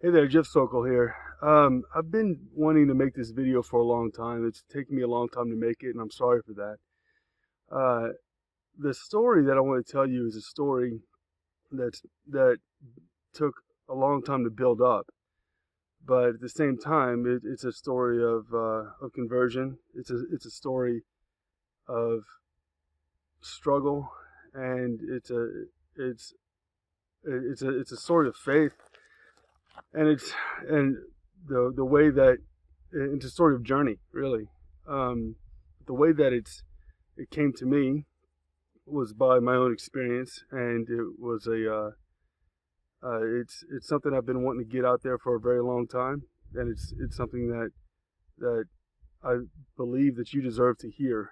Hey there, Jeff Sokol here. I've been wanting to make this video for a long time. It's taken me a long time to make it, and I'm sorry for that. Uh, the story that I want to tell you is a story that took a long time to build up, but at the same time, it's a story of conversion. It's a story of struggle, and it's it's a story of faith, and and the way that it's a story of journey, really. Um, the way that it came to me was by my own experience, and it was it's something I've been wanting to get out there for a very long time, and it's something that I believe that you deserve to hear.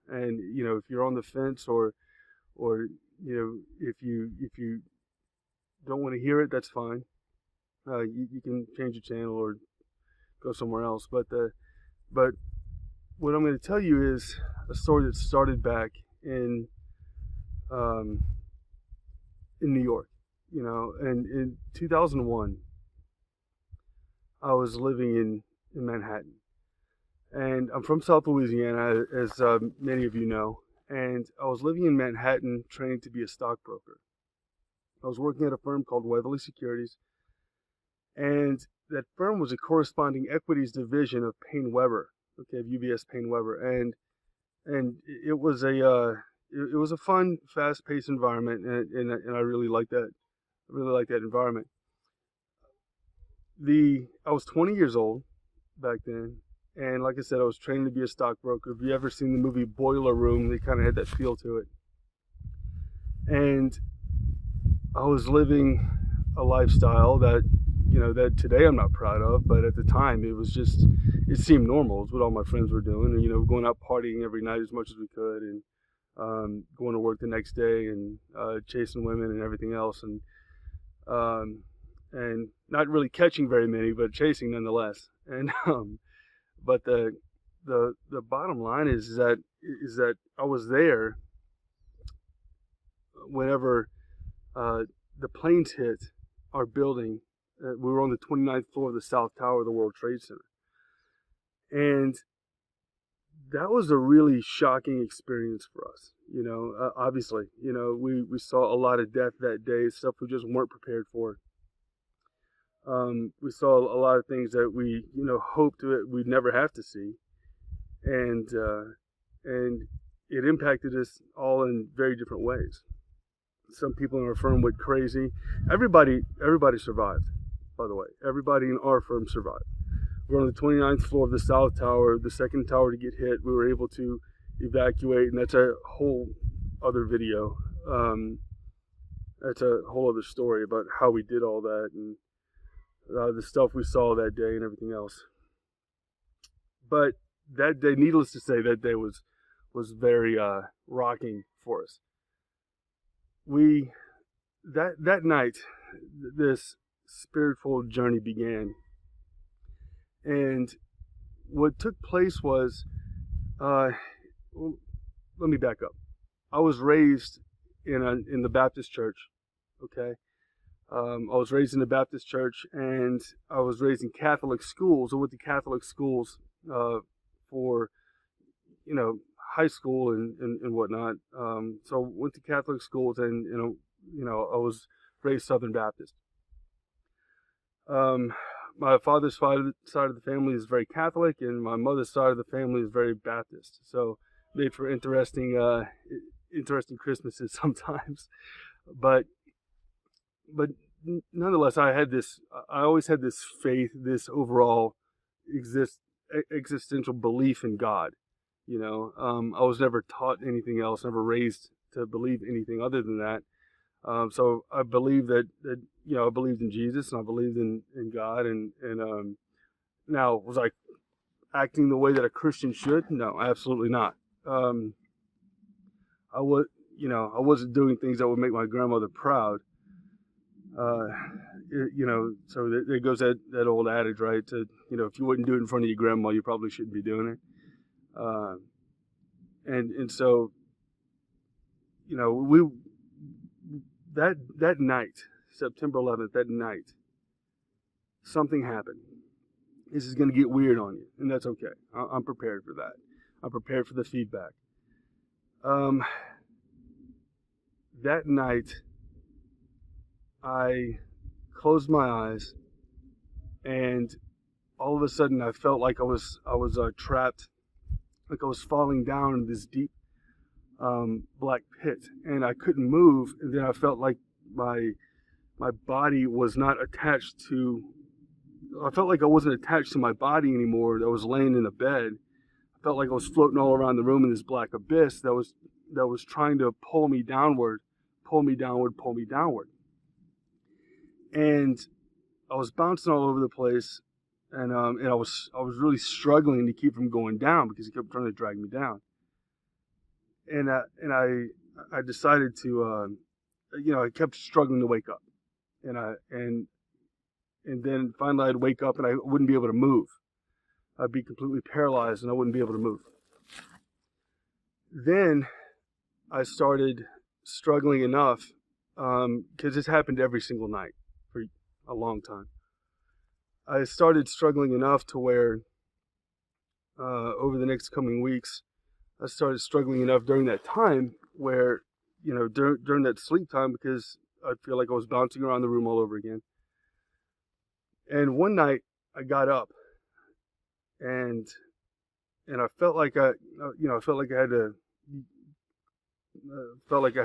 And if you're on the fence, or if you don't want to hear it, that's fine. You can change the channel or go somewhere else. But what I'm going to tell you is a story that started back um, in New York. And in 2001, I was living in Manhattan, and I'm from South Louisiana, as many of you know. And I was living in Manhattan, training to be a stockbroker. I was working at a firm called Waverly Securities, and that firm was a corresponding equities division of Paine Webber, okay, of UBS Paine Webber, and it was it was a fun, fast-paced environment, and I really liked that. I really liked that environment. I was 20 years old back then, and like I said, I was training to be a stockbroker. If you ever seen the movie Boiler Room, they kind of had that feel to it, and I was living a lifestyle that today I'm not proud of, but at the time it seemed normal. It's what all my friends were doing, and going out partying every night as much as we could, and going to work the next day, and chasing women and everything else, um, and not really catching very many, but chasing nonetheless. And but the bottom line is that I was there whenever the planes hit our building. We were on the 29th floor of the South Tower of the World Trade Center. And that was a really shocking experience for us. Obviously, we saw a lot of death that day, stuff we just weren't prepared for. We saw a lot of things that we, hoped that we'd never have to see. And it impacted us all in very different ways. Some people in our firm went crazy. Everybody survived, by the way. Everybody in our firm survived. We're on the 29th floor of the South Tower, the second tower to get hit. We were able to evacuate, and that's a whole other video. That's a whole other story about how we did all that, and the stuff we saw that day and everything else. But that day, needless to say, that day was very rocking for us. That night, this spiritual journey began, and what took place was, well, let me back up. I was raised in the Baptist church. Okay, I was raised in the Baptist church, and I was raised in Catholic schools. I went to Catholic schools for high school and whatnot. So I went to Catholic schools, and I was raised Southern Baptist. My father's side of the family is very Catholic, and my mother's side of the family is very Baptist. So made for interesting Christmases sometimes. But nonetheless, I always had this faith, this overall existential belief in God. I was never taught anything else, never raised to believe anything other than that. So I believe that I believed in Jesus, and I believed in God, and now, was I acting the way that a Christian should? No, absolutely not. I wasn't doing things that would make my grandmother proud. So there goes that old adage, right? If you wouldn't do it in front of your grandma, you probably shouldn't be doing it. And so, we that night, September 11th, that night, something happened. This is going to get weird on you, and that's okay. I'm prepared for that. I'm prepared for the feedback. That night, I closed my eyes, and all of a sudden, I felt like I was trapped, like I was falling down in this deep black pit, and I couldn't move. And then I felt like my body was not attached to. I felt like I wasn't attached to my body anymore. I was laying in a bed. I felt like I was floating all around the room in this black abyss that was trying to pull me downward, pull me downward, pull me downward. And I was bouncing all over the place, and I was really struggling to keep from going down because he kept trying to drag me down. And I decided to I kept struggling to wake up, and then finally I'd wake up and I wouldn't be able to move. I'd be completely paralyzed and I wouldn't be able to move. Then I started struggling enough, because this happened every single night for a long time. I started struggling enough to where over the next coming weeks, I started struggling enough during that time where, during that sleep time, because I feel like I was bouncing around the room all over again. And one night I got up, and I felt like I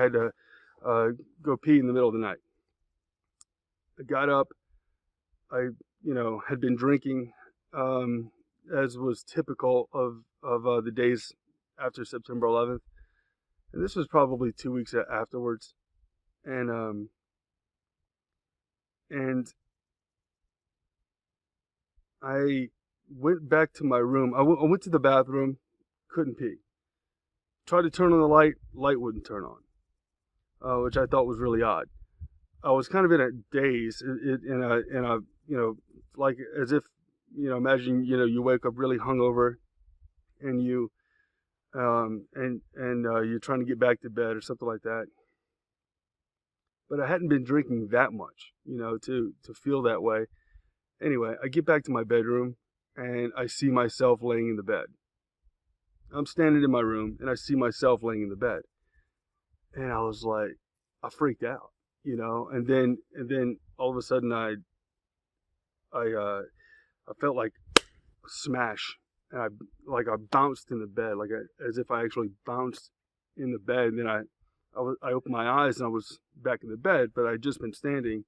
had to go pee in the middle of the night. I got up. I had been drinking, as was typical of the days after September 11th, and this was probably 2 weeks afterwards, and I went back to my room. I went to the bathroom, couldn't pee. Tried to turn on the light wouldn't turn on, which I thought was really odd. I was kind of in a daze, like as if, imagine, you wake up really hungover, and you're trying to get back to bed or something like that. But I hadn't been drinking that much, to feel that way. Anyway, I get back to my bedroom, and I see myself laying in the bed. I'm standing in my room, and I see myself laying in the bed. And I was like, I freaked out, and then all of a sudden I felt like a smash, and I bounced in the bed, as if I actually bounced in the bed. And then I opened my eyes, and I was back in the bed, but I had just been standing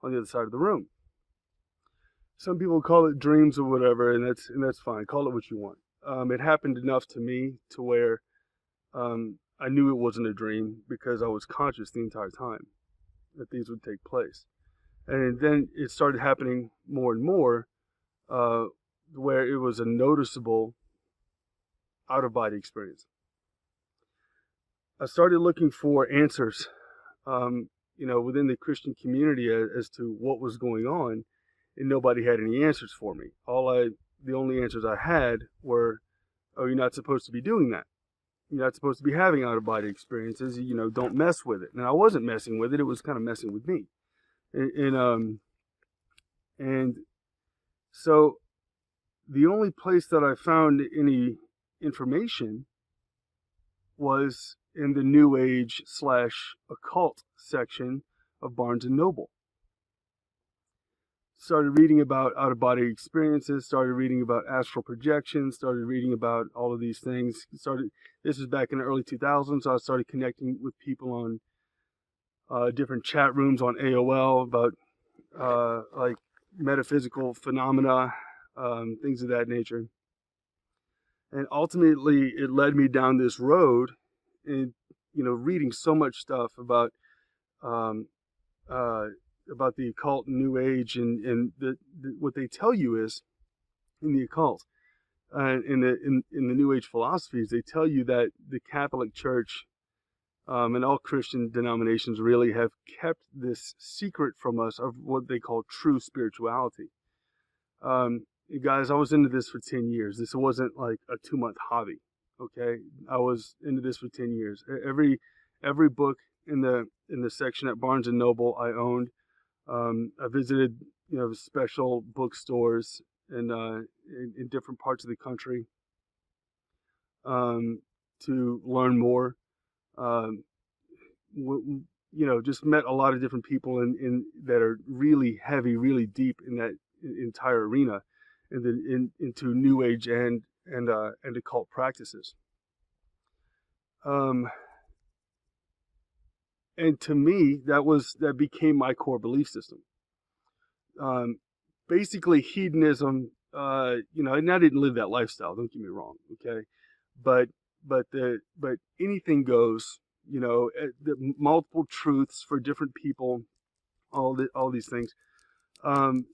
on the other side of the room. Some people call it dreams or whatever, and that's fine. Call it what you want. It happened enough to me to where I knew it wasn't a dream because I was conscious the entire time that these would take place. And then it started happening more and more, where it was a noticeable out-of-body experience. I started looking for answers, within the Christian community as to what was going on, and nobody had any answers for me. The only answers I had were, oh, you're not supposed to be doing that. You're not supposed to be having out-of-body experiences. Don't mess with it. And I wasn't messing with it. It was kind of messing with me. And so the only place that I found any information was in the New Age / occult section of Barnes and Noble. Started reading about out-of-body experiences, started reading about astral projection, started reading about all of these things. This was back in the early 2000s, so I started connecting with people on different chat rooms on AOL about like metaphysical phenomena, things of that nature. And ultimately, it led me down this road, and reading so much stuff about the occult and New Age, and what they tell you is in the occult, in the New Age philosophies, they tell you that the Catholic Church and all Christian denominations really have kept this secret from us of what they call true spirituality. Guys, I was into this for 10 years. This wasn't like a 2-month hobby. Okay, I was into this for 10 years. Every book in the section at Barnes and Noble I owned. I visited, special bookstores and in different parts of the country to learn more. Um, just met a lot of different people in that are really heavy, really deep in that entire arena, and then into New Age and occult practices. And to me, that became my core belief system. Basically, hedonism. And I didn't live that lifestyle. Don't get me wrong, okay? But but anything goes. The multiple truths for different people. All these things. And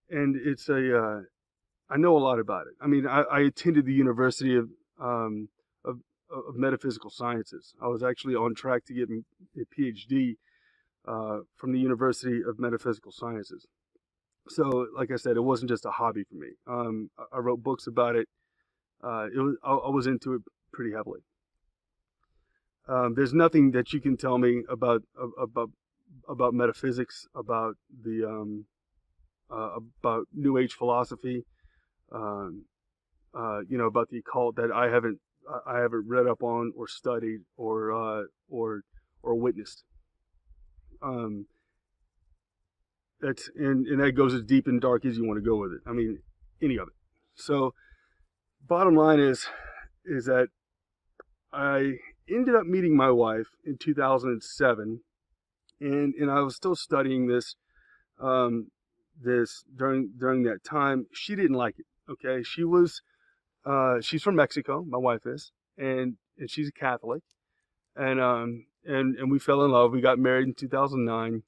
it's I know a lot about it. I mean, I attended the University of of Metaphysical Sciences. I was actually on track to get a PhD from the University of Metaphysical Sciences. So, like I said, it wasn't just a hobby for me. I wrote books about it. I was into it pretty heavily. There's nothing that you can tell me about metaphysics, about the about New Age philosophy, about the occult that I haven't read up on or studied or witnessed. And that goes as deep and dark as you want to go with it. I mean, any of it. So, bottom line is that I ended up meeting my wife in 2007, and I was still studying this during that time. She didn't like it. Okay, she's from Mexico. My wife is, and she's a Catholic, and we fell in love. We got married in 2009.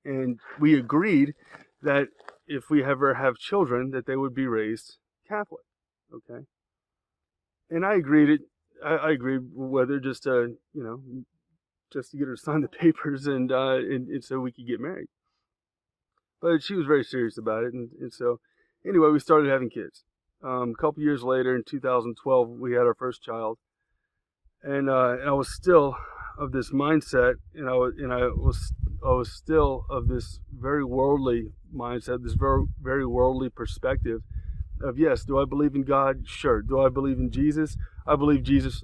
And we agreed that if we ever have children, that they would be raised Catholic. Okay. And I agreed. I agreed whether just to get her to sign the papers and so we could get married. But she was very serious about it, and so anyway, we started having kids. A couple years later, in 2012, we had our first child, and I was still of this mindset, and I was still of this very worldly mindset, this very worldly perspective of, yes, do I believe in God? Sure. Do I believe in Jesus? I believe Jesus.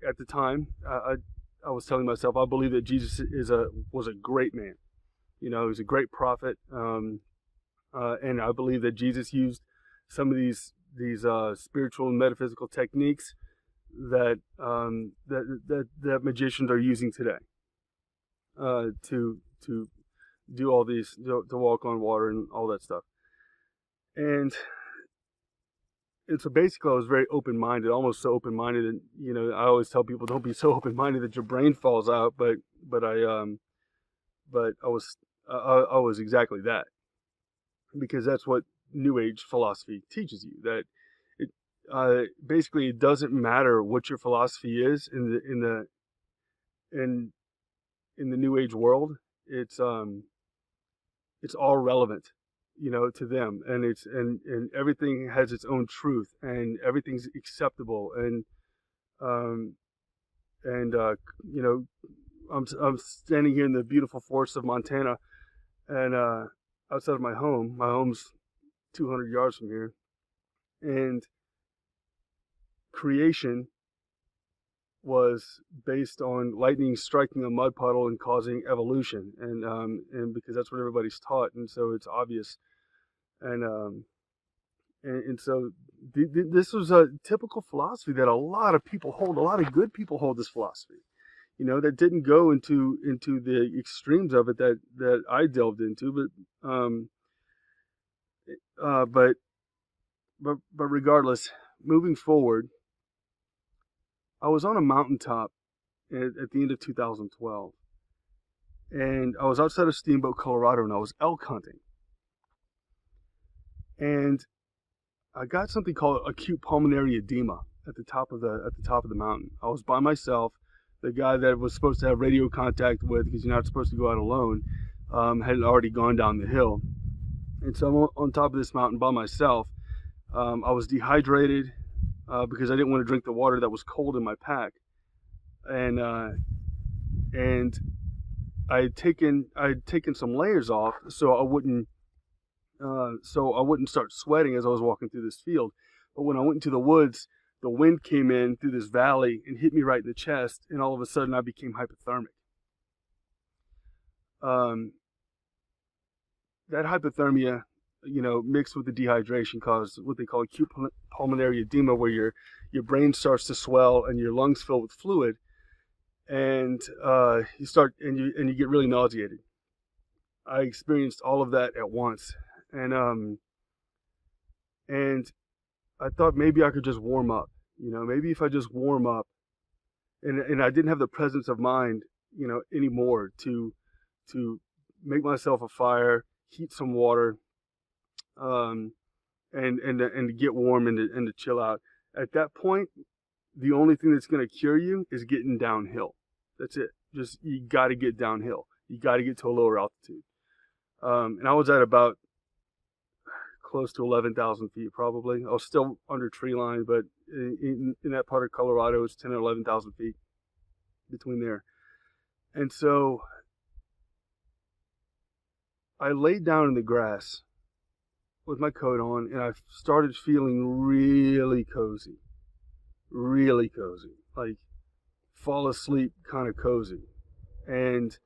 At the time, I was telling myself I believe that Jesus was a great man. He was a great prophet, and I believe that Jesus used some of these spiritual and metaphysical techniques that magicians are using today. To do all these, to walk on water and all that stuff. And so basically I was very open-minded, almost so open-minded, and I always tell people, don't be so open-minded that your brain falls out, but I was exactly that, because that's what New Age philosophy teaches you, that basically it doesn't matter what your philosophy is in the New Age world. It's all relevant, to them, and and everything has its own truth, and everything's acceptable, and I'm standing here in the beautiful forests of Montana, and outside of my home. My home's 200 yards from here, and creation was based on lightning striking a mud puddle and causing evolution, and because that's what everybody's taught, and so it's obvious, and so this was a typical philosophy that a lot of people hold. A lot of good people hold this philosophy, that didn't go into the extremes of it that I delved into, but regardless, moving forward, I was on a mountaintop at the end of 2012, and I was outside of Steamboat, Colorado, and I was elk hunting, and I got something called acute pulmonary edema at the top of the mountain. I was by myself. The guy that I was supposed to have radio contact with, because you're not supposed to go out alone, had already gone down the hill, and so I'm on top of this mountain by myself. I was dehydrated because I didn't want to drink the water that was cold in my pack, and I'd taken some layers off so I wouldn't start sweating as I was walking through this field. But when I went into the woods, the wind came in through this valley and hit me right in the chest, and all of a sudden I became hypothermic. That hypothermia, mixed with the dehydration, caused what they call acute pulmonary edema, where your brain starts to swell and your lungs fill with fluid, and you get really nauseated. I experienced all of that at once, and I thought maybe I could just warm up. Maybe if I just warm up, and I didn't have the presence of mind, anymore to make myself a fire, heat some water, and to get warm and to chill out. At that point, the only thing that's going to cure you is getting downhill. That's it. Just you got to get downhill. You got to get to a lower altitude. And I was at about close to 11,000 feet, probably. I was still under tree line, but in that part of Colorado, it's 10 or 11,000 feet between there. And so I laid down in the grass with my coat on, and I started feeling really cozy, like fall asleep kind of cozy. And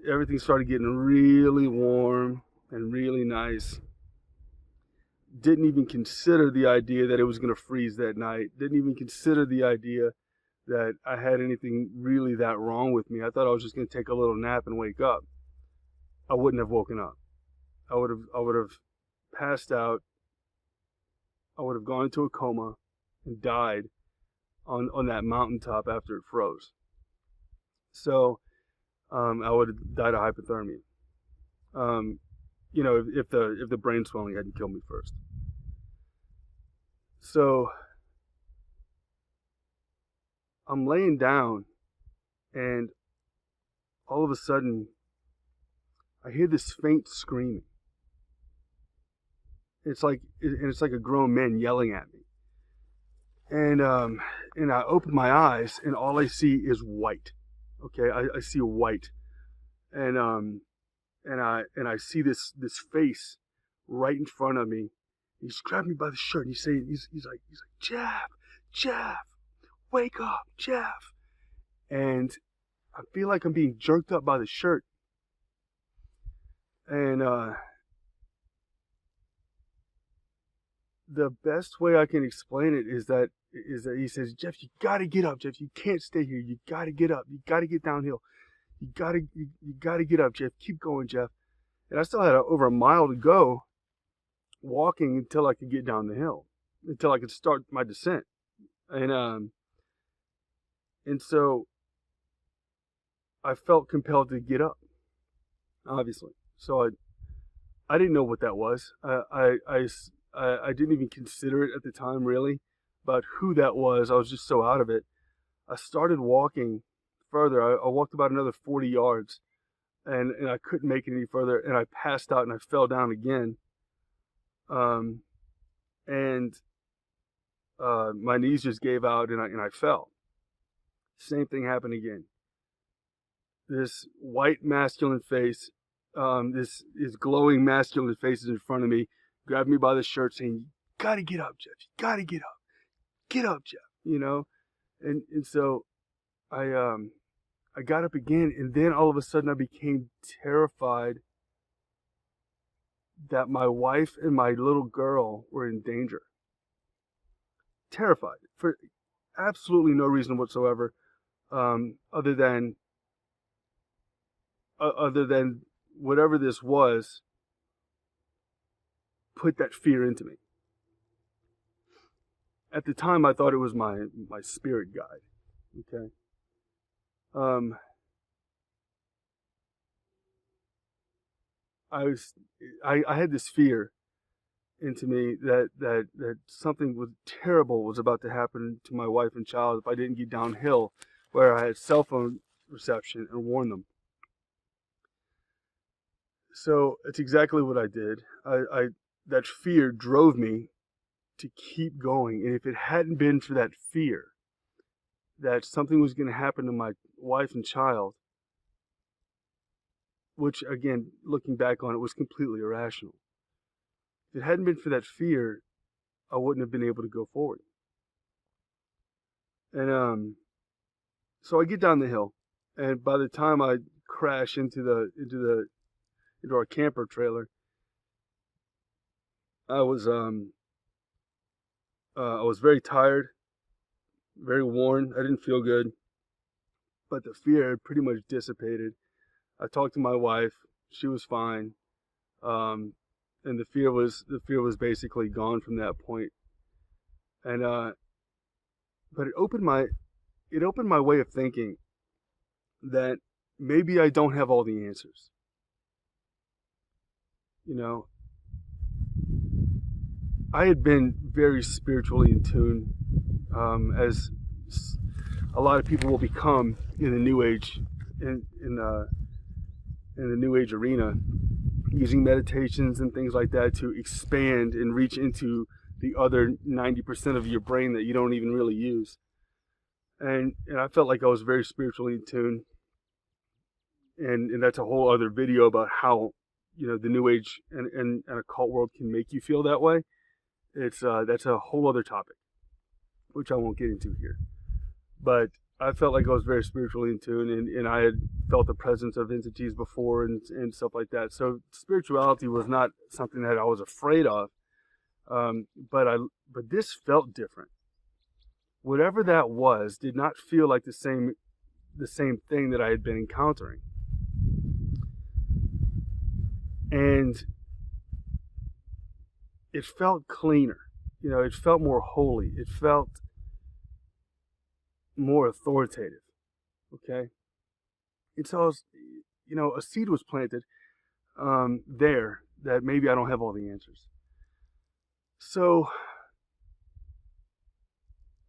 everything started getting really warm and really nice. Didn't even consider the idea that it was going to freeze that night. Didn't even consider the idea that I had anything really that wrong with me. I thought I was just going to take a little nap and wake up. I wouldn't have woken up. I would have passed out. I would have gone into a coma and died on that mountaintop after it froze. So I would have died of hypothermia. If the brain swelling hadn't killed me first. So I'm laying down, and all of a sudden I hear this faint screaming. It's like a grown man yelling at me. And I open my eyes, and all I see is white. Okay, I see white, and I see this face right in front of me. He's grabbed me by the shirt, and he's like, Jeff, wake up, Jeff. And I feel like I'm being jerked up by the shirt. And the best way I can explain it is that he says, Jeff, you gotta get up, Jeff. You can't stay here. You gotta get up. You gotta get downhill. You gotta get up, Jeff. Keep going, Jeff. And I still had over a mile to go, walking until I could get down the hill, until I could start my descent. And so I felt compelled to get up, obviously. So I didn't know what that was. I didn't even consider it at the time, really, about who that was. I was just so out of it. I started walking further. I walked about another 40 yards, and I couldn't make it any further, and I passed out and I fell down again. My knees just gave out, and I fell. Same thing happened again. This white masculine face, this glowing masculine face is in front of me, grabbed me by the shirt, saying, "You gotta get up, Jeff. You gotta get up. Get up, Jeff." And so I got up again, and then all of a sudden I became terrified that my wife and my little girl were in danger. Terrified for absolutely no reason whatsoever, other than whatever this was put that fear into me. At the time, I thought it was my spirit guide. Okay. I had this fear into me that something terrible was about to happen to my wife and child if I didn't get downhill where I had cell phone reception and warn them. So it's exactly what I did. That fear drove me to keep going. And if it hadn't been for that fear that something was going to happen to my wife and child, which again, looking back on it, was completely irrational. If it hadn't been for that fear, I wouldn't have been able to go forward. And so I get down the hill, and by the time I crash into our camper trailer, I was very tired, very worn. I didn't feel good, but the fear had pretty much dissipated. I talked to my wife; she was fine, and the fear was basically gone from that point. And but it opened my way of thinking that maybe I don't have all the answers. You know, I had been very spiritually in tune, as a lot of people will become in the New Age, in the New Age arena, using meditations and things like that to expand and reach into the other 90% of your brain that you don't even really use. And I felt like I was very spiritually in tune. And that's a whole other video about how, the New Age and occult world can make you feel that way. That's a whole other topic, which I won't get into here. But I felt like I was very spiritually in tune, and I had felt the presence of entities before and stuff like that. So spirituality was not something that I was afraid of, but this felt different. Whatever that was did not feel like the same thing that I had been encountering. And it felt cleaner. It felt more holy. It felt more authoritative. Okay? And so, a seed was planted there that maybe I don't have all the answers. So,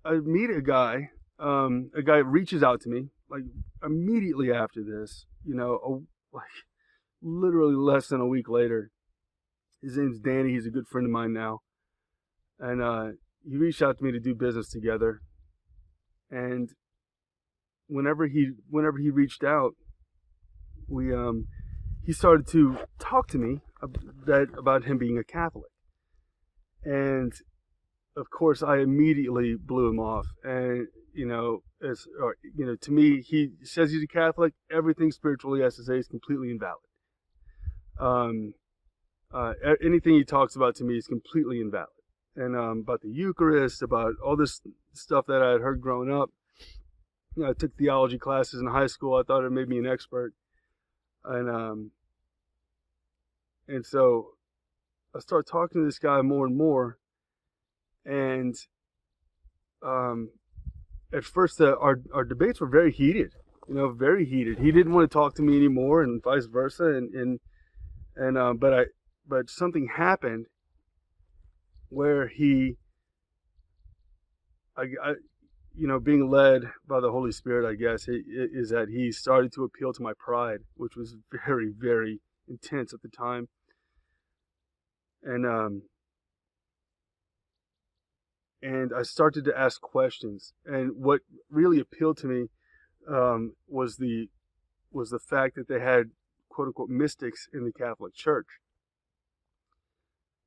I meet a guy reaches out to me, like, immediately after this, like, literally less than a week later. His name's Danny. He's a good friend of mine now. And he reached out to me to do business together. And whenever he reached out, he started to talk to me about him being a Catholic. And of course, I immediately blew him off. And to me, he says he's a Catholic. Everything spiritual he has to say is completely invalid. Anything he talks about to me is completely invalid. And about the Eucharist, about all this stuff that I had heard growing up. I took theology classes in high school. I thought it made me an expert. And so I started talking to this guy more and more. And at first, our debates were very heated. Very heated. He didn't want to talk to me anymore, and vice versa. But something happened where being led by the Holy Spirit, I guess, is that he started to appeal to my pride, which was very, very intense at the time. And I started to ask questions. And what really appealed to me was the fact that they had, quote unquote, mystics in the Catholic Church.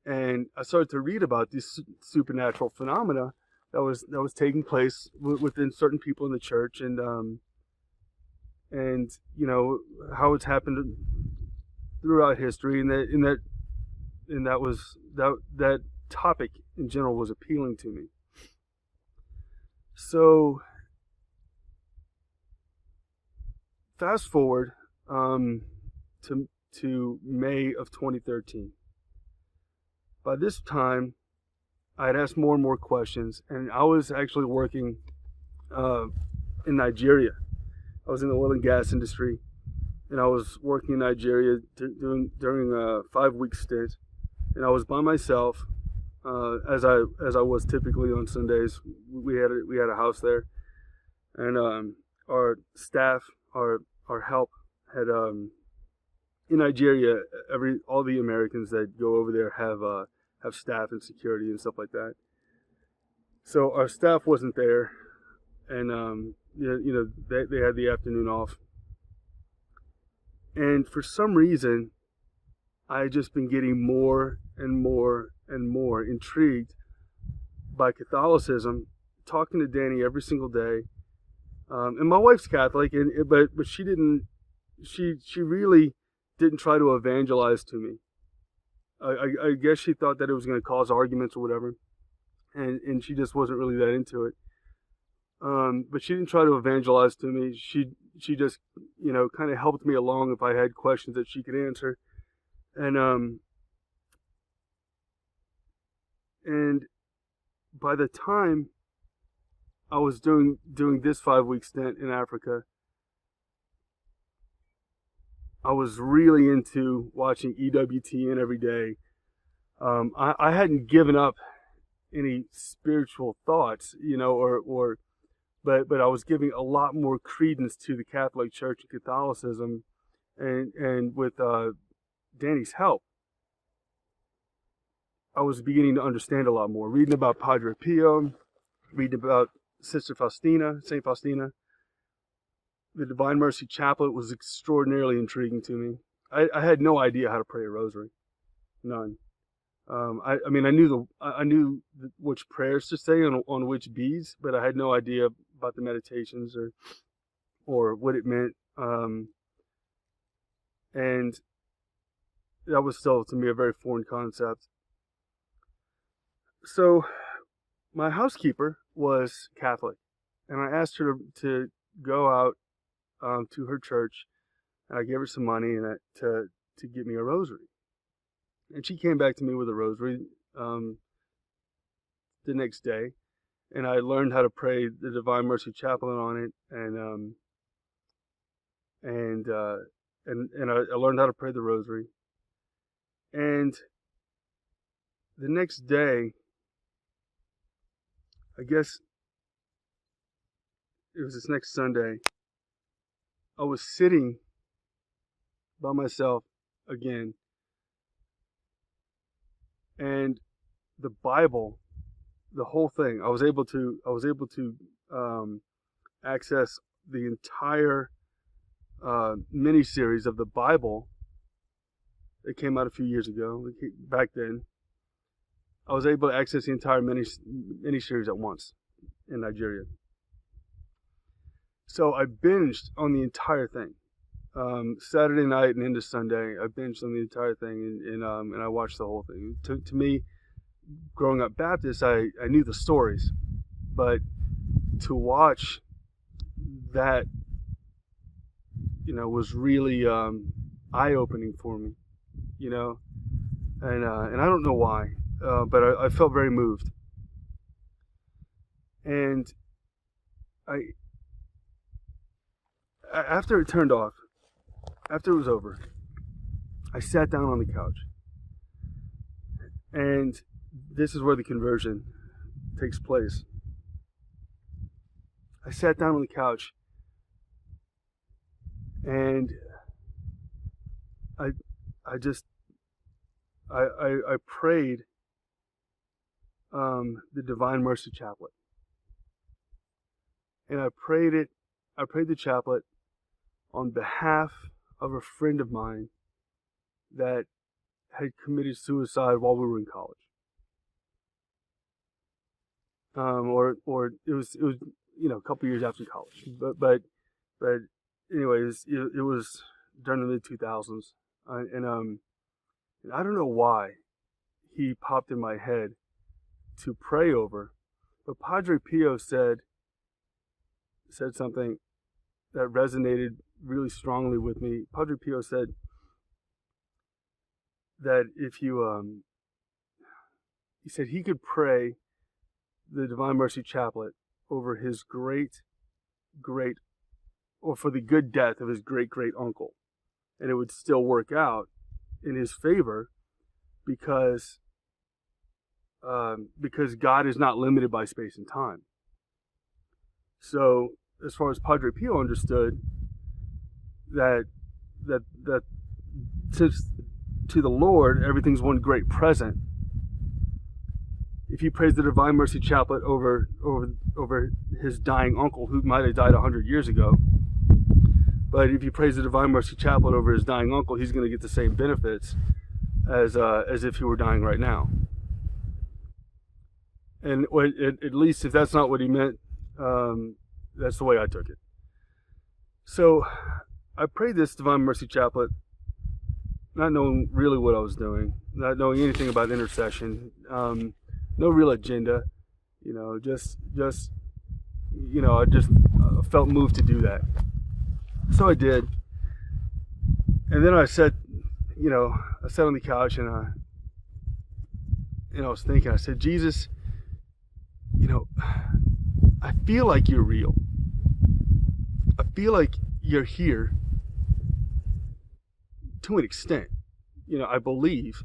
And I started to read about these supernatural phenomena that was taking place within certain people in the church, and how it's happened throughout history, and that topic in general was appealing to me. So fast forward to May of 2013. By this time, I had asked more and more questions, and I was actually working in Nigeria. I was in the oil and gas industry, and I was working in Nigeria during a 5-week stint, and I was by myself, as I was typically on Sundays. We had a house there, and our staff, our help had in Nigeria, all the Americans that go over there have staff and security and stuff like that. So our staff wasn't there, and they had the afternoon off. And for some reason, I had just been getting more and more and more intrigued by Catholicism, talking to Danny every single day. And my wife's Catholic, but she really didn't try to evangelize to me. I guess she thought that it was going to cause arguments or whatever, and she just wasn't really that into it. But she didn't try to evangelize to me. She just, kind of helped me along if I had questions that she could answer. And by the time I was doing this 5-week stint in Africa, I was really into watching EWTN every day. I hadn't given up any spiritual thoughts, but I was giving a lot more credence to the Catholic Church and Catholicism, and with Danny's help, I was beginning to understand a lot more. Reading about Padre Pio, reading about Sister Faustina, Saint Faustina. The Divine Mercy Chaplet was extraordinarily intriguing to me. I had no idea how to pray a rosary, none. I knew which prayers to say on which beads, but I had no idea about the meditations or what it meant. And that was still, to me, a very foreign concept. So my housekeeper was Catholic, and I asked her to go out to her church, and I gave her some money to get me a rosary. And she came back to me with a rosary the next day, and I learned how to pray the Divine Mercy Chaplet on it, and I learned how to pray the rosary. And the next day, I guess it was this next Sunday, I was sitting by myself again, and the Bible, the whole thing, I was able to access the entire mini-series of the Bible that came out a few years ago. Back then, I was able to access the entire mini-series at once in Nigeria. So I binged on the entire thing. Saturday night and into Sunday, I binged on the entire thing, and I watched the whole thing. To me, growing up Baptist, I knew the stories, but to watch that, was really eye-opening for me, and I don't know why, but I felt very moved, and after it turned off, after it was over, I sat down on the couch, and this is where the conversion takes place. I sat down on the couch, and I prayed the Divine Mercy Chaplet, and I prayed the chaplet on behalf of a friend of mine that had committed suicide while we were in college. Or it was a couple years after college, but anyways, it was during the mid-2000s, and I don't know why he popped in my head to pray over, but Padre Pio said something that resonated really strongly with me. Padre Pio said that if you, he said he could pray the Divine Mercy Chaplet over his or for the good death of his great uncle, and it would still work out in his favor because God is not limited by space and time. So as far as Padre Pio understood, that since to the Lord everything's one great present, if he prays the Divine Mercy Chaplet over his dying uncle, who might have died 100 years ago, But if he prays the Divine Mercy Chaplet over his dying uncle, he's going to get the same benefits as if he were dying right now. And at least if that's not what he meant, that's the way I took it. So I prayed this Divine Mercy Chaplet, not knowing really what I was doing, not knowing anything about intercession, no real agenda, just I just felt moved to do that. So I did. And then I sat on the couch and I was thinking, I said, Jesus, I feel like you're real. I feel like you're here to an extent. I believe.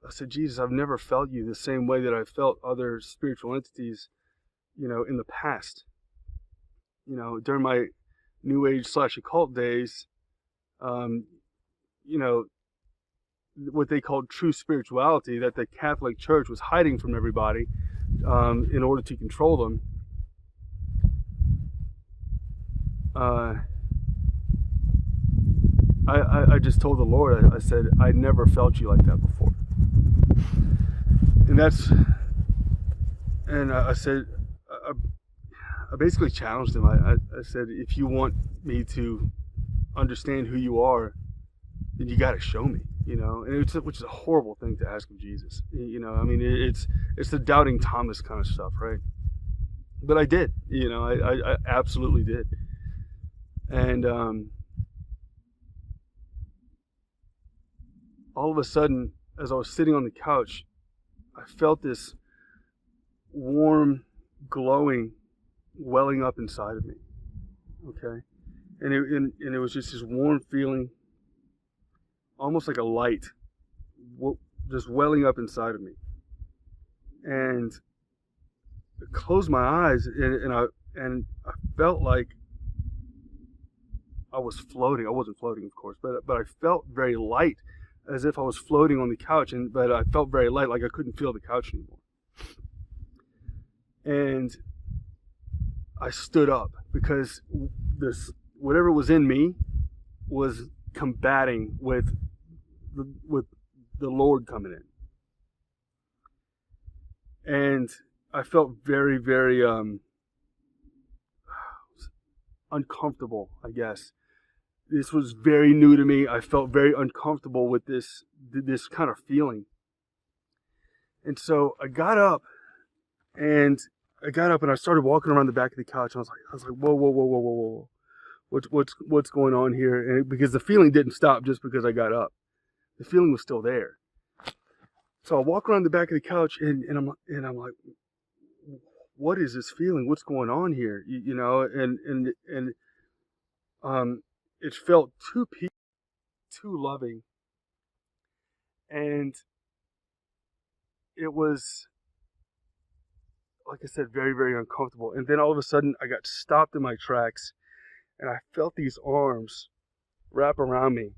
I said, Jesus, I've never felt you the same way that I felt other spiritual entities, in the past. During my New Age / occult days, what they called true spirituality, that the Catholic Church was hiding from everybody in order to control them. I just told the Lord, I said, I never felt you like that before. And I said, I basically challenged him. I said, if you want me to understand who you are, then you got to show me, and which is a horrible thing to ask of Jesus. It's the doubting Thomas kind of stuff, right? But I did, I absolutely did. And all of a sudden, as I was sitting on the couch, I felt this warm, glowing, welling up inside of me. Okay, and it was just this warm feeling, almost like a light, just welling up inside of me. And I closed my eyes, and I felt like I was floating. I wasn't floating, of course, but I felt very light, as if I was floating on the couch, but I felt very light, like I couldn't feel the couch anymore. And I stood up because whatever was in me was combating with the Lord coming in. And I felt very, very uncomfortable, I guess. This was very new to me. I felt very uncomfortable with this kind of feeling. And so I got up and I started walking around the back of the couch. And I was like, whoa. What's going on here? And because the feeling didn't stop just because I got up. The feeling was still there. So I walk around the back of the couch and I'm like, what is this feeling? What's going on here? It felt too peaceful, too loving, and it was, like I said, very, very uncomfortable. And then all of a sudden, I got stopped in my tracks, and I felt these arms wrap around me,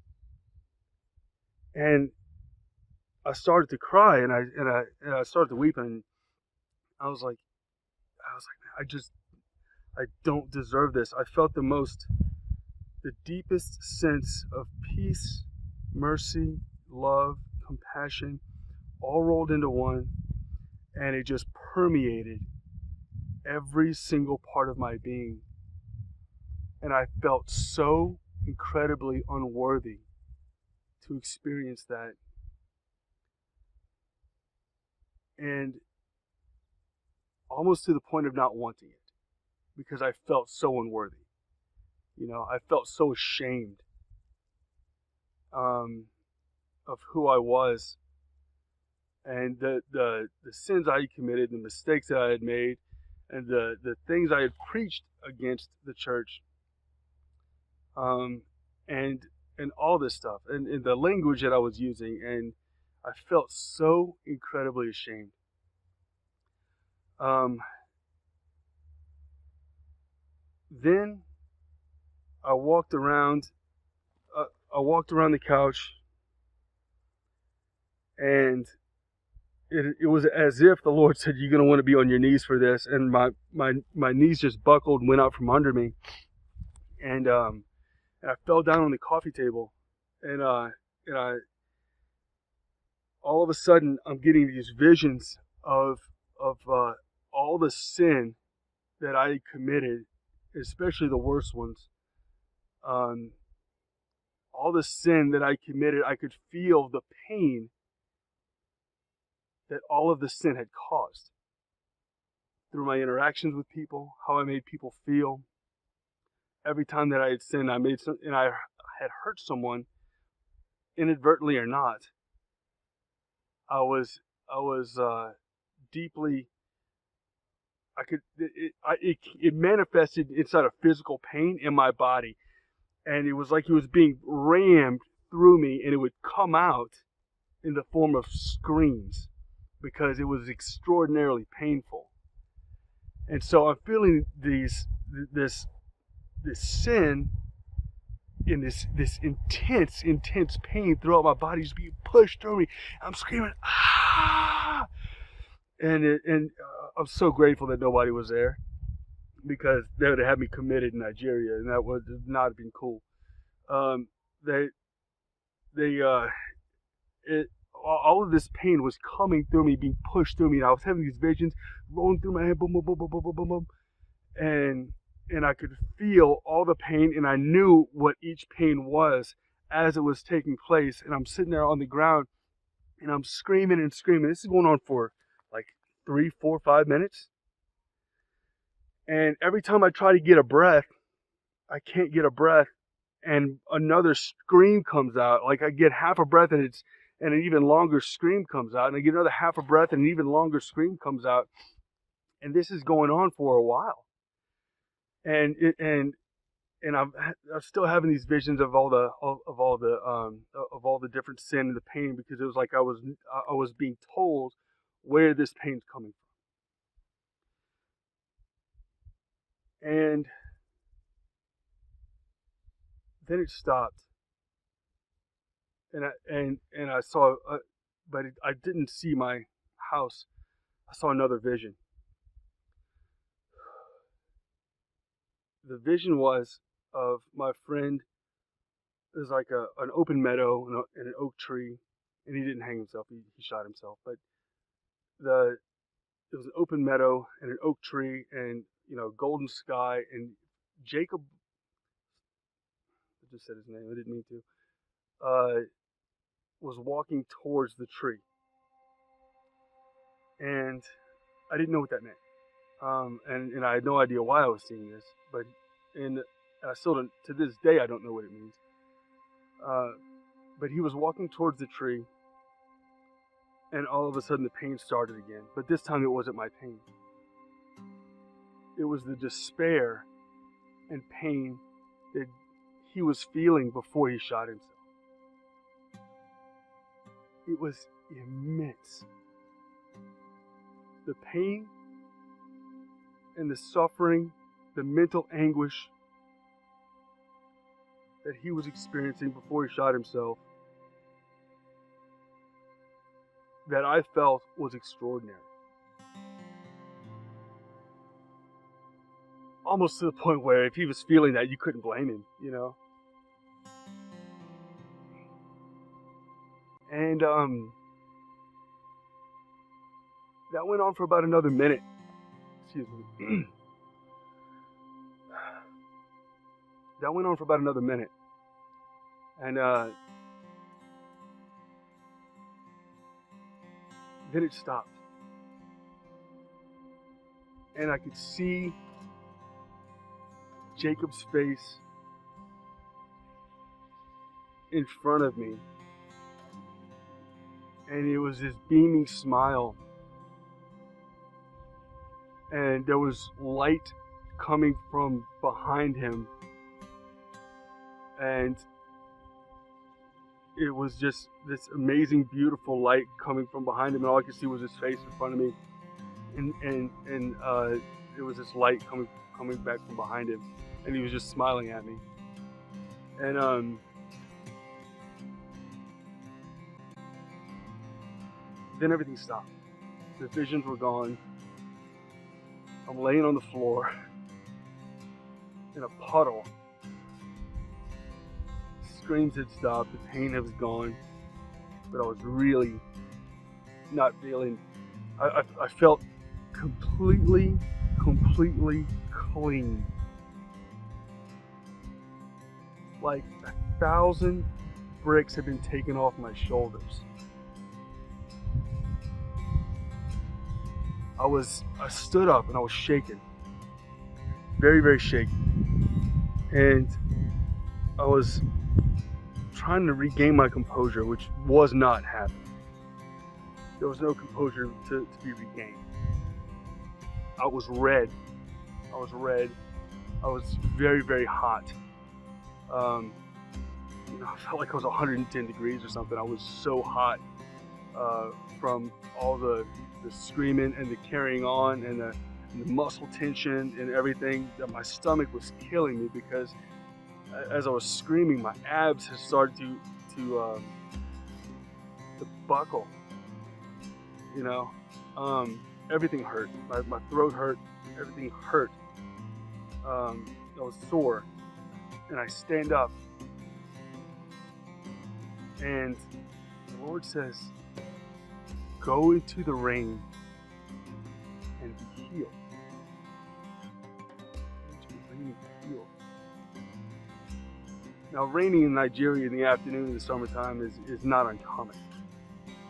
and I started to cry, and I started to weep, and I was like, man, I don't deserve this. I felt the deepest sense of peace, mercy, love, compassion, all rolled into one, and it just permeated every single part of my being. And I felt so incredibly unworthy to experience that. And almost to the point of not wanting it, because I felt so unworthy. I felt so ashamed of who I was, and the sins I had committed, the mistakes that I had made, and the things I had preached against the church, and all this stuff, and the language that I was using, and I felt so incredibly ashamed. Then I walked around the couch, and it was as if the Lord said, "You're going to want to be on your knees for this." And my knees just buckled and went out from under me. and I fell down on the coffee table, and I all of a sudden I'm getting these visions of all the sin that I had committed, especially the worst ones. Um, all the sin that I committed, I could feel the pain that all of the sin had caused through my interactions with people, how I made people feel. Every time that I had sinned, and I had hurt someone, inadvertently or not. I was deeply. It manifested inside of physical pain in my body, and it was like it was being rammed through me, and it would come out in the form of screams because it was extraordinarily painful. And so I'm feeling this sin in this intense pain throughout my body, just being pushed through me. I'm screaming, ah! And I'm so grateful that nobody was there, because they would have had me committed in Nigeria, and that would not have been cool. They it all of this pain was coming through me, being pushed through me, and I was having these visions rolling through my head, boom, boom, boom, boom, boom, boom, boom, boom, and I could feel all the pain, and I knew what each pain was as it was taking place. And I'm sitting there on the ground, and I'm screaming and screaming. This is going on for like 3, 4, 5 minutes. And every time I try to get a breath, I can't get a breath, and another scream comes out. Like I get half a breath, and an even longer scream comes out, and I get another half a breath, and an even longer scream comes out. And this is going on for a while. And I'm still having these visions of all the different sin and the pain, because it was like I was being told where this pain's coming from. And then it stopped, and I saw, but I didn't see my house. I saw another vision. The vision was of my friend. There's like an open meadow and an oak tree, and he didn't hang himself. He shot himself. But there was an open meadow and an oak tree, and golden sky. And Jacob, I just said his name. I didn't mean to. Was walking towards the tree, and I didn't know what that meant. And I had no idea why I was seeing this, and I still don't, to this day, I don't know what it means. But he was walking towards the tree, and all of a sudden the pain started again. But this time it wasn't my pain. It was the despair and pain that he was feeling before he shot himself. It was immense. The pain and the suffering, the mental anguish that he was experiencing before he shot himself, that I felt was extraordinary. Almost to the point where if he was feeling that, you couldn't blame him, And that went on for about another minute. Excuse me. That went on for about another minute. And then it stopped. And I could see Jacob's face in front of me. And it was this beaming smile. And there was light coming from behind him. And it was just this amazing, beautiful light coming from behind him. And all I could see was his face in front of me. And it was this light coming back from behind him. And he was just smiling at me. And then everything stopped. The visions were gone. I'm laying on the floor in a puddle screams had stopped, the pain was gone, but I was really not feeling. I felt completely clean. Like 1,000 bricks had been taken off my shoulders. I stood up and I was shaking. Very, very shaky. And I was trying to regain my composure, which was not happening. There was no composure to be regained. I was red. I was very, very hot. I felt like I was 110 degrees or something. I was so hot from all the screaming and the carrying on and the muscle tension and everything, that my stomach was killing me, because as I was screaming, my abs had started to buckle. Everything hurt. My throat hurt. Everything hurt. I was sore, and I stand up, and the Lord says, "Go into the rain and be healed." Into the rain and be healed. Now, raining in Nigeria in the afternoon in the summertime is not uncommon.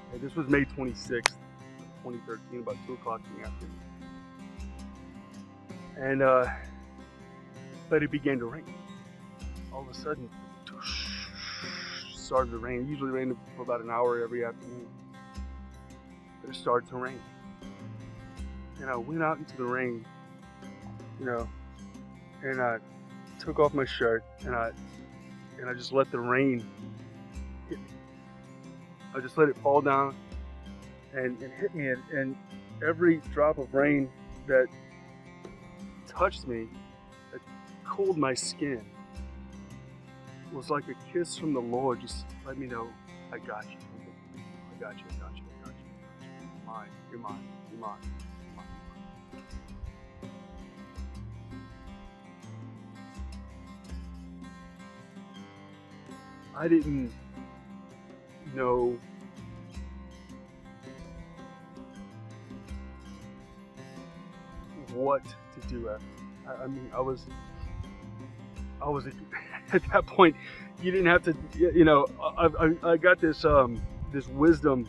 Okay, this was May 26th, 2013, about 2 o'clock in the afternoon. And but it began to rain. All of a sudden, started to rain. It usually rained for about an hour every afternoon. But it started to rain. And I went out into the rain, and I took off my shirt, and I just let the rain hit me. I just let it fall down and hit me, and every drop of rain that touched me, that cooled my skin, was like a kiss from the Lord. Just let me know, I got you. I got you. You're mine. You're mine. You're mine. You're mine. I didn't know what to do after. I was at that point. You didn't have to, I got this wisdom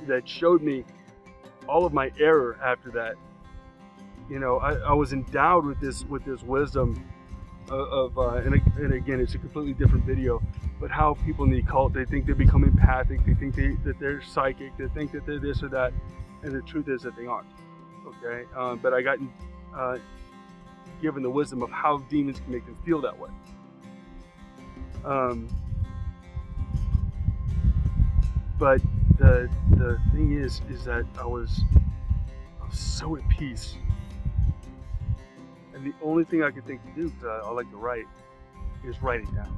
that showed me all of my error after that. I was endowed with this wisdom and again, it's a completely different video, but how people in the occult, they think they become empathic, they think that they're psychic, they think that they're this or that, and the truth is that they aren't. Okay, but I got given the wisdom of how demons can make them feel that way. But the thing is that I was so at peace, and the only thing I could think to do, because I like to write, is write it down.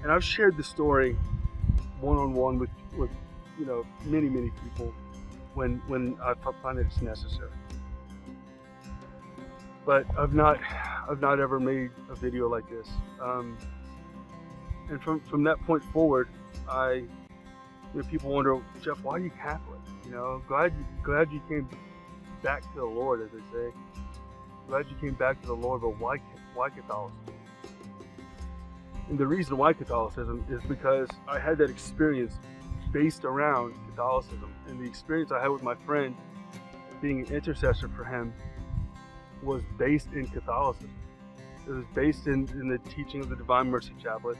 And I've shared the story one-on-one with many people when I find that it's necessary. But I've not ever made a video like this. And from that point forward, people wonder, Jeff, why are you Catholic? Glad you came back to the Lord, as they say. Glad you came back to the Lord, but why Catholicism? And the reason why Catholicism is because I had that experience based around Catholicism, and the experience I had with my friend being an intercessor for him was based in Catholicism. It was based in the teaching of the Divine Mercy Chaplet.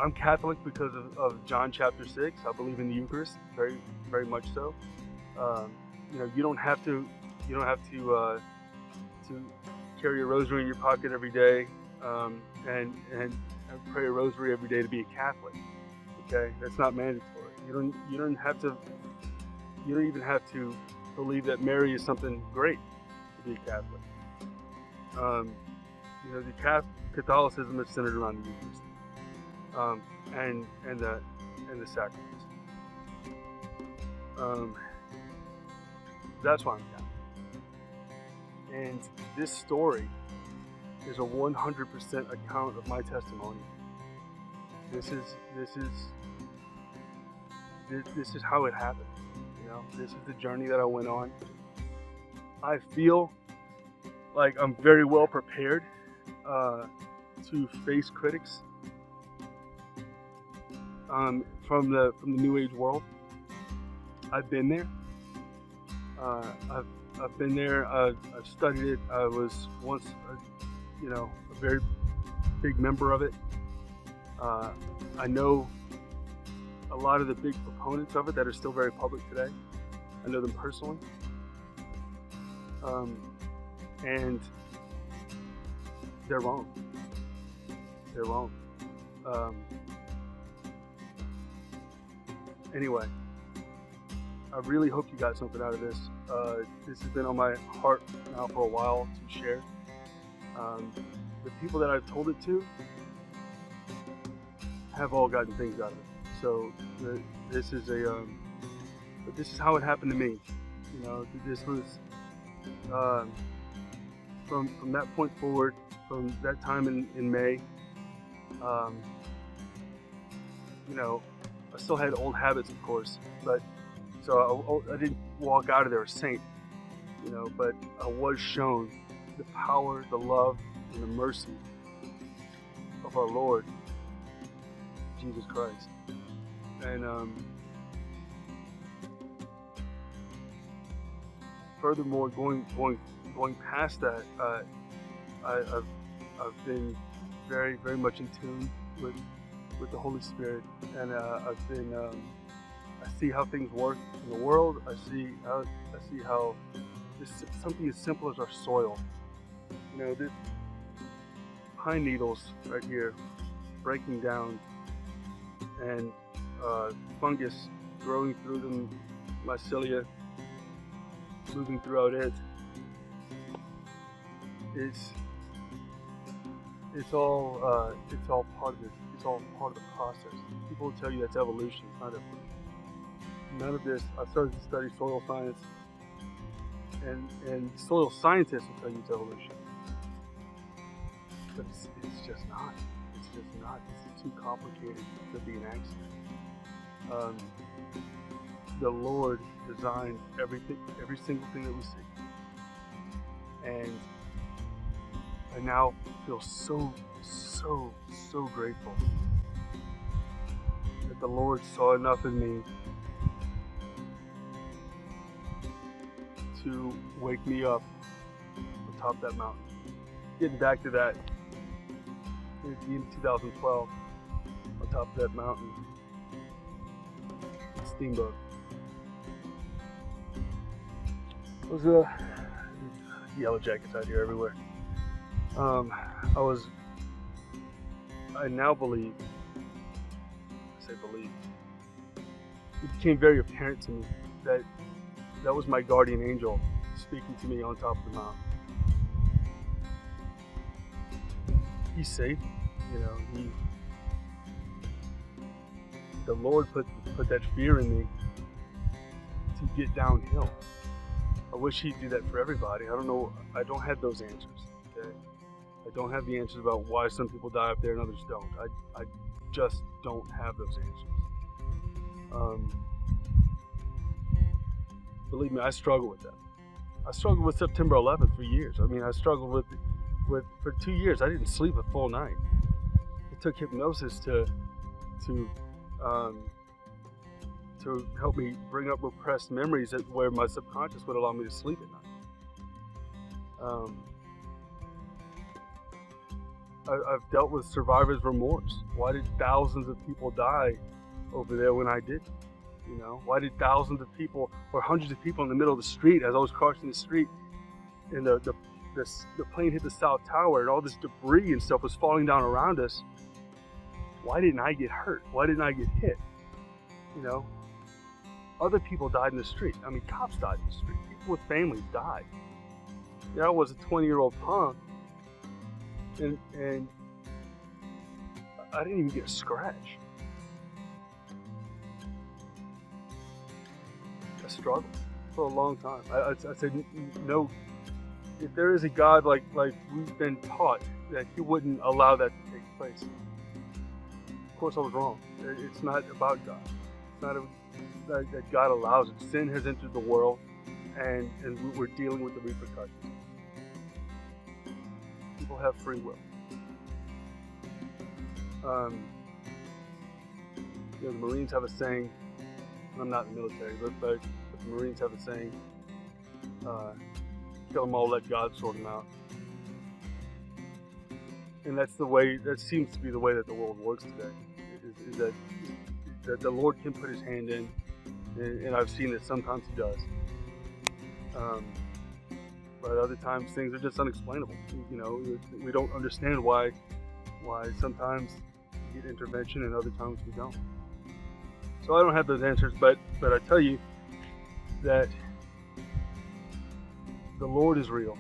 I'm Catholic because of John chapter 6. I believe in the Eucharist, very, very much so. You don't have to carry a rosary in your pocket every day and pray a rosary every day to be a Catholic. Okay, that's not mandatory. You don't even have to believe that Mary is something great to be a Catholic. The Catholicism is centered around the Eucharist and the sacraments. That's why I'm Catholic. And this story is a 100% account of my testimony. This is how it happened. You know, this is the journey that I went on. I feel like I'm very well prepared to face critics from the New Age world. I've been there. I've been there. I've studied it. I was once, a very big member of it. I know a lot of the big proponents of it that are still very public today. I know them personally. And they're wrong. They're wrong. Anyway, I really hope you got something out of this. This has been on my heart now for a while to share. The people that I've told it to have all gotten things out of it. So this is how it happened to me. You know, this was from that point forward, from that time in May. I still had old habits, of course, but so I didn't walk out of there a saint, but I was shown the power, the love, and the mercy of our Lord Jesus Christ. And furthermore, going past that, I've been very, very much in tune with the Holy Spirit, and I've been I see how things work in the world. I see how this something as simple as our soil. This pine needles right here breaking down, and fungus growing through them, mycelia moving throughout it. It's all part of this. It's all part of the process. People will tell you that's evolution. It's not evolution. None of this. I started to study soil science, and soil scientists will tell you it's evolution, but it's just not. It's just not. This is too complicated to be an accident. The Lord designed everything, every single thing that we see, and I now feel so grateful that the Lord saw enough in me to wake me up on top of that mountain. Getting back to that, in 2012, on top of that mountain, steamboat. There's yellow jackets out here everywhere. I now believe, it became very apparent to me that was my guardian angel speaking to me on top of the mountain. He saved me, the Lord put that fear in me to get downhill. I wish He'd do that for everybody. I don't know. I don't have those answers. Okay? I don't have the answers about why some people die up there and others don't. I just don't have those answers. Believe me, I struggle with that. I struggled with September 11th for years. I mean, I struggled with for 2 years. I didn't sleep a full night. It took hypnosis to help me bring up repressed memories where my subconscious would allow me to sleep at night. I've dealt with survivor's remorse. Why did thousands of people die over there when I didn't? Why did thousands of people or hundreds of people in the middle of the street, as I was crossing the street, and the plane hit the South Tower and all this debris and stuff was falling down around us? Why didn't I get hurt? Why didn't I get hit? Other people died in the street. I mean, cops died in the street. People with families died. I was a 20-year-old punk, and I didn't even get a scratch. I struggled for a long time. I said, no, if there is a God like we've been taught that he wouldn't allow that to take place. Of course, I was wrong. It's not about God. It's not that God allows it. Sin has entered the world, and we're dealing with the repercussions. People have free will. The Marines have a saying, and I'm not in the military, but the Marines have a saying, kill them all, let God sort them out. And that seems to be the way that the world works today, is that the Lord can put his hand in, and I've seen that sometimes he does. But other times things are just unexplainable. We don't understand why sometimes we get intervention and other times we don't. So I don't have those answers, but I tell you that the Lord is real.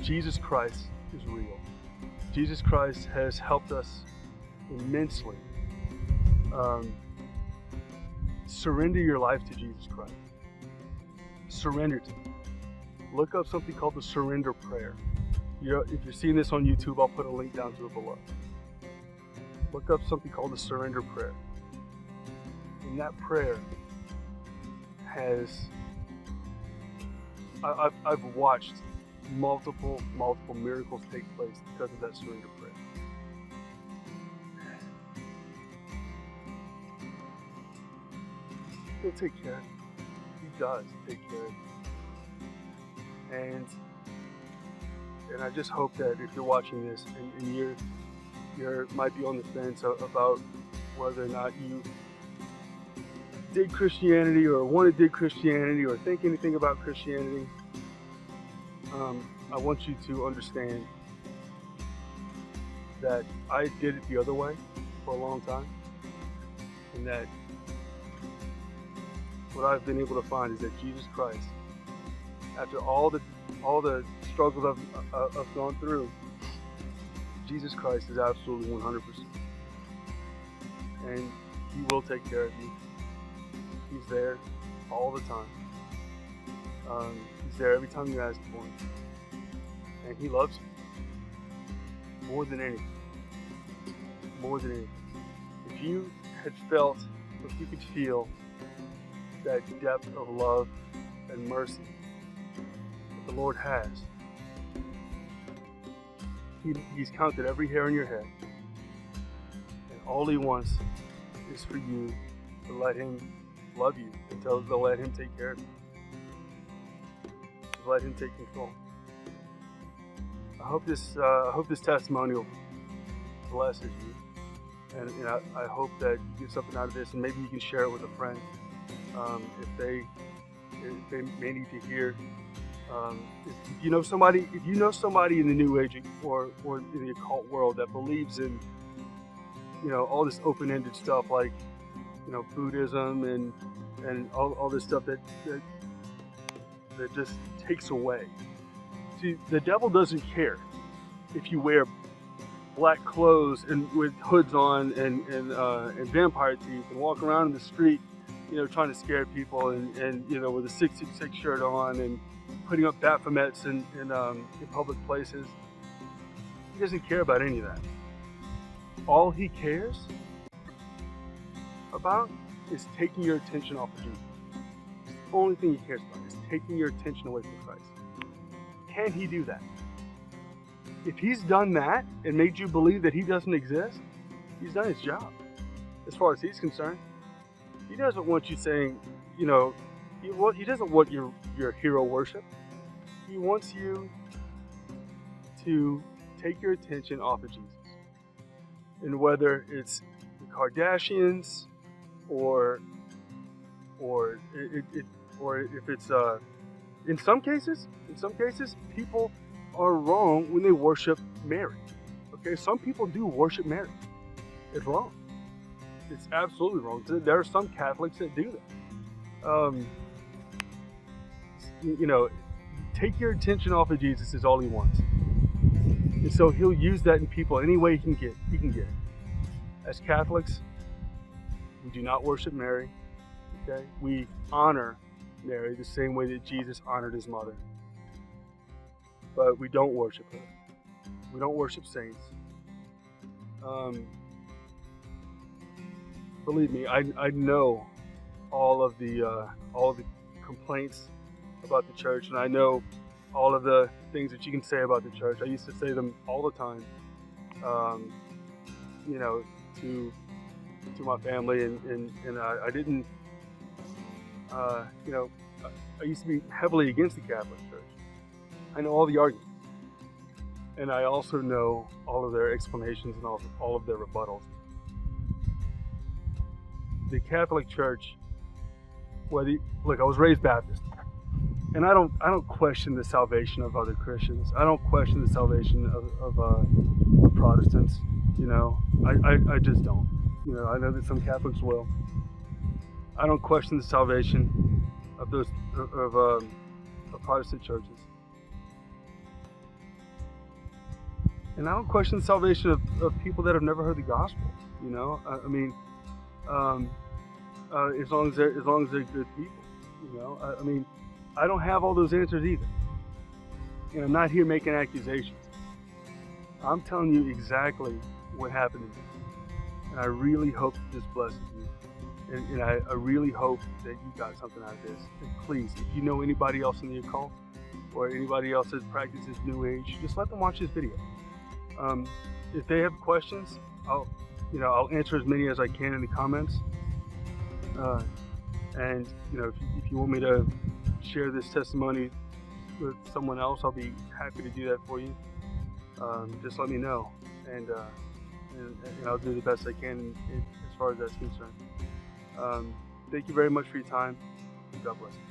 Jesus Christ is real. Jesus Christ has helped us immensely. Surrender your life to Jesus Christ. Surrender to him. Look up something called the surrender prayer. If you're seeing this on YouTube, I'll put a link down to it below. Look up something called the surrender prayer. And that prayer I've watched multiple miracles take place because of that surrender prayer. He'll take care of you. He does take care of you. And I just hope that if you're watching this and you might be on the fence about whether or not you did Christianity or want to dig Christianity or think anything about Christianity, I want you to understand that I did it the other way for a long time, and that what I've been able to find is that Jesus Christ, after all the struggles I've gone through, Jesus Christ is absolutely 100%, and he will take care of you. He's there all the time. He's there every time you ask for him. And he loves you. More than anything. More than anything. If you had felt, if you could feel that depth of love and mercy that the Lord has, he's counted every hair in your head. And all he wants is for you to let him love you and to let him take care of you. To let him take control. I hope this testimonial blesses you, and I hope that you get something out of this, and maybe you can share it with a friend if they may need to hear. If you know somebody in the New Age or in the occult world that believes in all this open-ended stuff like Buddhism and all this stuff that just takes away. See, the devil doesn't care if you wear black clothes and with hoods on and vampire teeth and walk around in the street, trying to scare people and with a 666 shirt on and putting up Baphomets in public places. He doesn't care about any of that. All he cares about is taking your attention off of Jesus. It's the only thing he cares about is taking your attention away from Christ. Can he do that? If he's done that and made you believe that he doesn't exist, he's done his job. As far as he's concerned, he doesn't want you saying, he doesn't want your hero worship. He wants you to take your attention off of Jesus. And whether it's the Kardashians or if it's in some cases people are wrong when they worship Mary. Okay, some people do worship Mary. It's wrong. It's absolutely wrong. There are some Catholics that do that. Take your attention off of Jesus is all he wants. And so he'll use that in people any way he can get it. As Catholics, we do not worship Mary. Okay? We honor Mary the same way that Jesus honored his mother. But we don't worship her. We don't worship saints. Believe me, I know all of the complaints about the church, and I know all of the things that you can say about the church. I used to say them all the time, you know, to my family, and I didn't, you know, I used to be heavily against the Catholic Church. I know all the arguments, and I also know all of their explanations and all of their rebuttals. The Catholic Church, look, I was raised Baptist, and I don't question the salvation of other Christians. I don't question the salvation of Protestants. You know, I just don't. You know, I know that some Catholics will. I don't question the salvation of those of Protestant churches, and I don't question the salvation of people that have never heard the gospel. You know, I mean, as long as they're good people. You know, I mean, I don't have all those answers either, and I'm not here making accusations. I'm telling you exactly what happened to me, and I really hope that this blesses you. And I really hope that you got something out of this. And please, if you know anybody else in the occult or anybody else that practices New Age, just let them watch this video. If they have questions, I'll answer as many as I can in the comments. And you know, if you want me to share this testimony with someone else, I'll be happy to do that for you. Just let me know, and I'll do the best I can as far as that's concerned. Thank you very much for your time. God bless you.